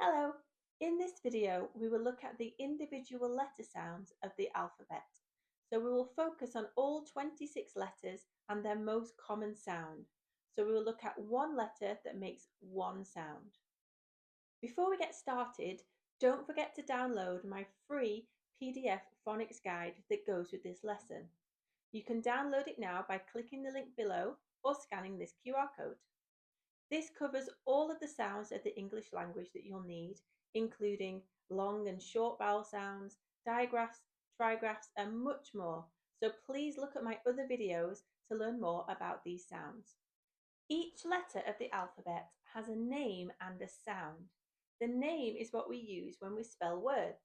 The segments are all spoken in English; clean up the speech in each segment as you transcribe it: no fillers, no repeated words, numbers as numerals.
Hello! In this video, we will look at the individual letter sounds of the alphabet. So we will focus on all 26 letters and their most common sound. So we will look at one letter that makes one sound. Before we get started, don't forget to download my free PDF phonics guide that goes with this lesson. You can download it now by clicking the link below or scanning this QR code. This covers all of the sounds of the English language that you'll need, including long and short vowel sounds, digraphs, trigraphs, and much more. So please look at my other videos to learn more about these sounds. Each letter of the alphabet has a name and a sound. The name is what we use when we spell words,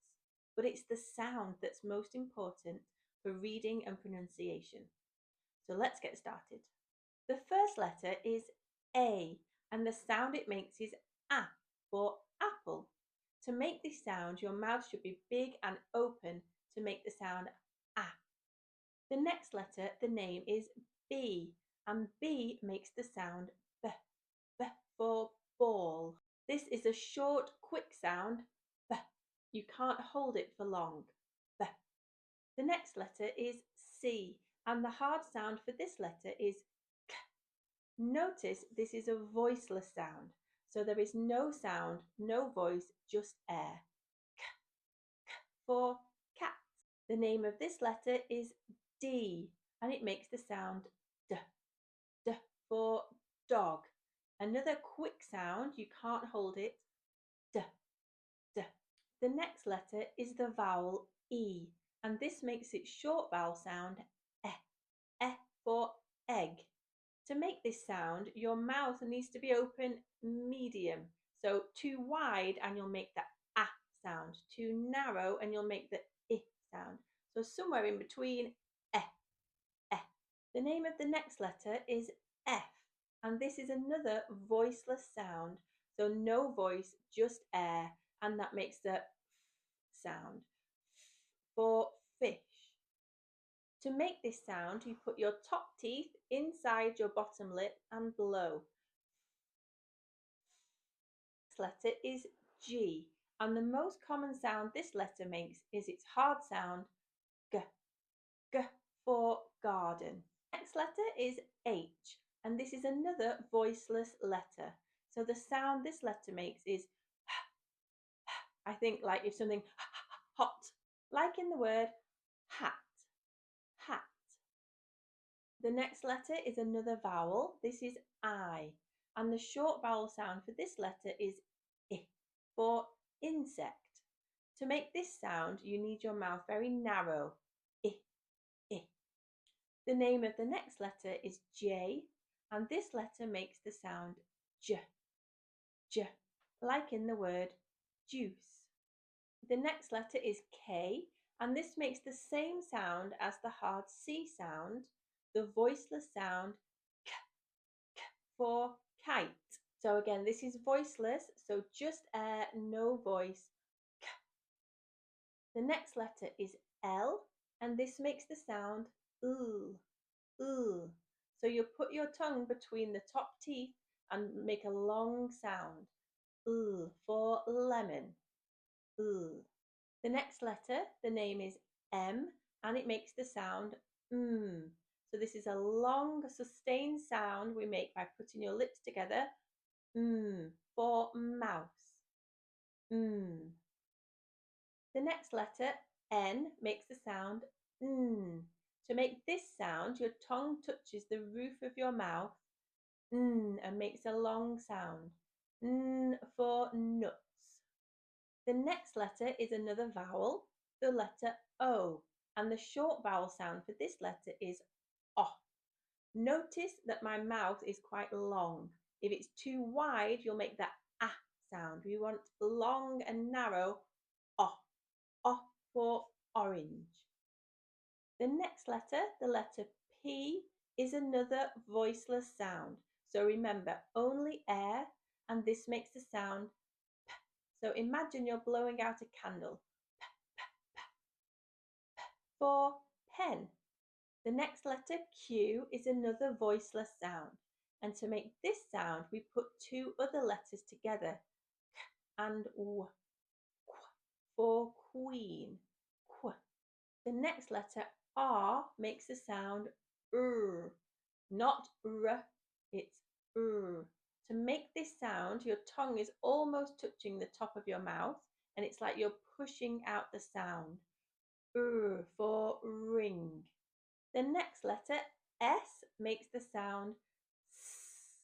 but it's the sound that's most important for reading and pronunciation. So let's get started. The first letter is A, and the sound it makes is A for apple. To make this sound, your mouth should be big and open to make the sound A. The next letter, the name is B, and B makes the sound B, B for ball. This is a short, quick sound, B. You can't hold it for long, B. The next letter is C, and the hard sound for this letter is K. Notice this is a voiceless sound, so there is no sound, no voice, just air. K, K for cat. The name of this letter is D, and it makes the sound D, D for dog. Another quick sound, you can't hold it, D, D. The next letter is the vowel E, and this makes its short vowel sound E, E for egg. To make this sound, your mouth needs to be open medium. So too wide and you'll make the A sound. Too narrow and you'll make the I sound. So somewhere in between, E, E. The name of the next letter is F, and this is another voiceless sound. So no voice, just air, and that makes the F sound. F for fish. To make this sound, you put your top teeth inside your bottom lip and blow. This letter is G, and the most common sound this letter makes is its hard sound, G, G for garden. Next letter is H, and this is another voiceless letter. So the sound this letter makes is I think like if something hot, like in the word hat, hat. The next letter is another vowel. This is I, and the short vowel sound for this letter is I for insect. To make this sound, you need your mouth very narrow. I, I. The name of the next letter is J, and this letter makes the sound J, J, like in the word juice. The next letter is K, and this makes the same sound as the hard C sound, the voiceless sound K, K for kite. So again, this is voiceless, so just air, no voice, K. The next letter is L, and this makes the sound ooh, ooh. So you put your tongue between the top teeth and make a long sound, ooh, for lemon, ooh. The next letter, the name is M, and it makes the sound mm. So this is a long, sustained sound we make by putting your lips together, for mouse, mm. The next letter, N, makes the sound n. To make this sound, your tongue touches the roof of your mouth, and makes a long sound, n for nuts. The next letter is another vowel, the letter O, and the short vowel sound for this letter is O. Notice that my mouth is quite long. If it's too wide, you'll make the A sound. We want long and narrow, O, O for orange. The next letter, the letter P, is another voiceless sound. So remember, only air, and this makes the sound P. So imagine you're blowing out a candle. P, P, P, P for pen. The next letter, Q, is another voiceless sound. And to make this sound, we put two other letters together, and w. For queen. Qu. The next letter R makes the sound r, not r, it's r. To make this sound, your tongue is almost touching the top of your mouth and it's like you're pushing out the sound. R for ring. The next letter S makes the sound S.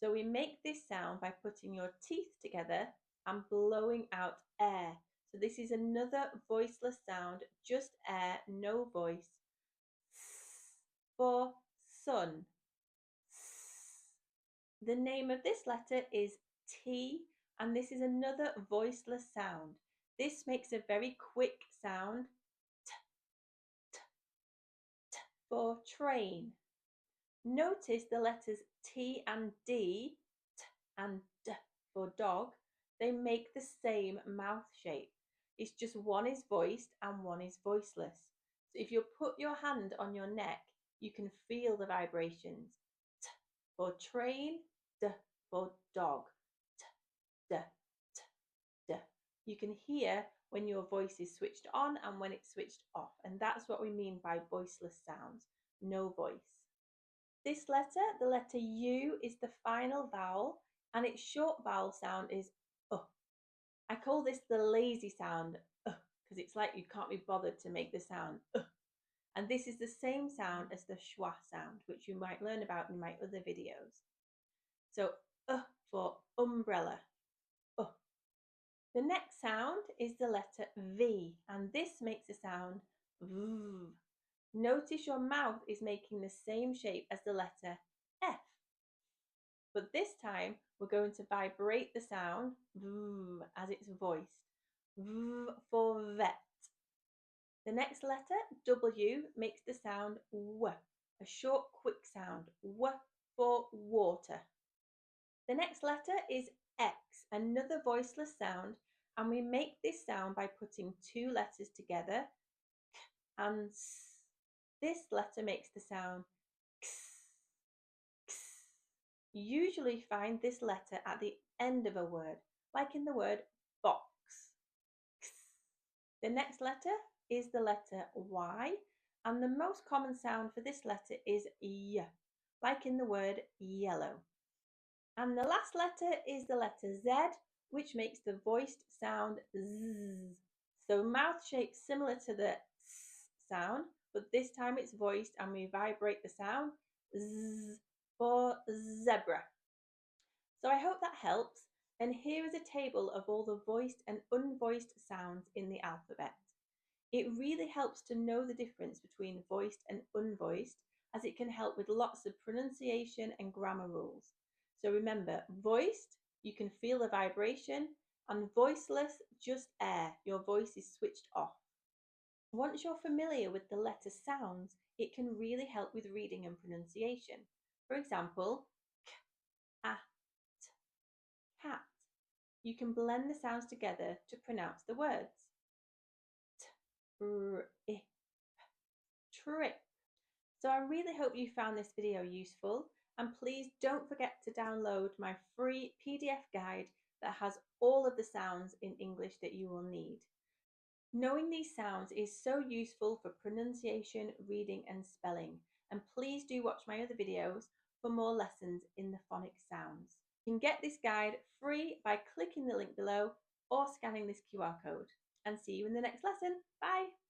So we make this sound by putting your teeth together and blowing out air. So this is another voiceless sound, just air, no voice. S for sun. S. The name of this letter is T, and this is another voiceless sound. This makes a very quick sound. T, t, t for train. Notice the letters T and D, T and D for dog, they make the same mouth shape. It's just one is voiced and one is voiceless. So if you put your hand on your neck, you can feel the vibrations. T for train, D for dog. T, D, T, D. You can hear when your voice is switched on and when it's switched off. And that's what we mean by voiceless sounds, no voice. This letter, the letter U, is the final vowel and its short vowel sound is I call this the lazy sound because it's like you can't be bothered to make the sound And this is the same sound as the schwa sound, which you might learn about in my other videos. So for umbrella. The next sound is the letter V, and this makes the sound V. Notice your mouth is making the same shape as the letter F. But this time we're going to vibrate the sound V as it's voiced. V for vet. The next letter, W, makes the sound W, a short, quick sound. W for water. The next letter is X, another voiceless sound, and we make this sound by putting two letters together, K and S. This letter makes the sound X, X. You usually find this letter at the end of a word, like in the word box. X. The next letter is the letter Y, and the most common sound for this letter is Y, like in the word yellow. And the last letter is the letter Z, which makes the voiced sound Z. So mouth shape similar to the S sound, but this time it's voiced and we vibrate the sound Z for zebra. So I hope that helps. And here is a table of all the voiced and unvoiced sounds in the alphabet. It really helps to know the difference between voiced and unvoiced, as it can help with lots of pronunciation and grammar rules. So remember, voiced, you can feel the vibration, and voiceless, just air, your voice is switched off. Once you're familiar with the letter sounds, it can really help with reading and pronunciation. For example, k, a, t, cat. You can blend the sounds together to pronounce the words. Trip. Trip. So I really hope you found this video useful, and please don't forget to download my free PDF guide that has all of the sounds in English that you will need. Knowing these sounds is so useful for pronunciation, reading and spelling, and please do watch my other videos for more lessons in the phonics sounds. You can get this guide free by clicking the link below or scanning this QR code. And see you in the next lesson. Bye!